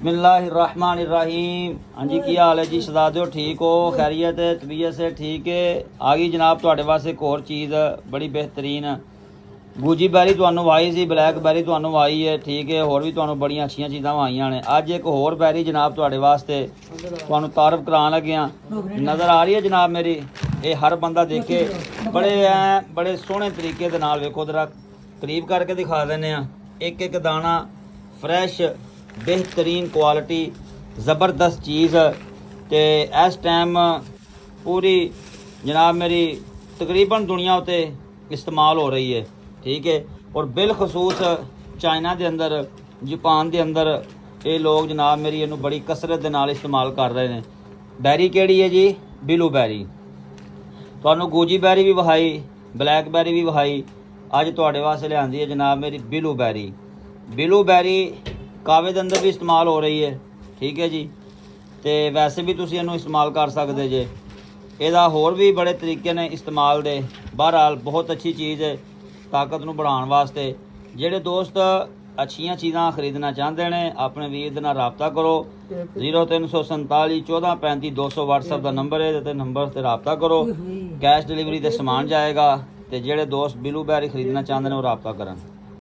बिस्मिल्लाहिर्रहमानिर्रहीम। हाँ जी, की हाल है जी शहजादे? ठीक हो? खैरियत है? तबीयत से ठीक है? आ गई जनाब तुहाडे वास्ते एक होर चीज़ बड़ी बेहतरीन। गूजी बैरी तुहानू वाई सी, ब्लैक बैरी तुहानू वाई है, ठीक है। होर भी तुहानू बड़ियां अच्छियां चीज़ां वाइयां ने। अज एक होर बैरी जनाब तुहाडे वास्ते तुहानू तारफ करान लगे हाँ। नज़र आ रही है जनाब मेरी? ये हर बंदा देखे बड़े सोहने तरीके दे नाल वेखो, जरा करीब करके दिखा देने। एक एक दाना फ्रैश बेहतरीन क्वालिटी ज़बरदस्त चीज़। तो इस टाइम पूरी जनाब मेरी तकरीबन दुनिया उत्ते इस्तेमाल हो रही है, ठीक है। और बिलखसूस चाइना के अंदर, जापान के अंदर ये लोग जनाब मेरी इनू बड़ी कसरत के नाल इस्तेमाल कर रहे हैं। बैरी केड़ी है जी? बिलू बैरी। तुहानू गूजी बैरी भी विखाई, ब्लैक बैरी भी विखाई, अज तुहाडे वास्ते लिआंदी है जनाब मेरी बिलू बैरी। बिलू बैरी कावे के अंदर भी इस्तेमाल हो रही है, ठीक है जी। तो वैसे भी तुसीं इनू इस्तेमाल कर सकते जे। ਇਹਦਾ ਹੋਰ भी बड़े तरीके ने इस्तेमाल दे। बहरहाल बहुत अच्छी चीज़ है ताकत नूं बढ़ाउण वास्ते। ਜਿਹੜੇ दोस्त अच्छियां चीज़ां खरीदना चाहते हैं अपने वीर दे नाल राबता करो। 0347 14 35 200 WhatsApp का नंबर है, ते नंबर से राबता करो। कैश डिलीवरी ते समान जाएगा। तो ਜਿਹੜੇ दोस्त बिलू बैरी खरीदना चाहते हैं वो राबता करन।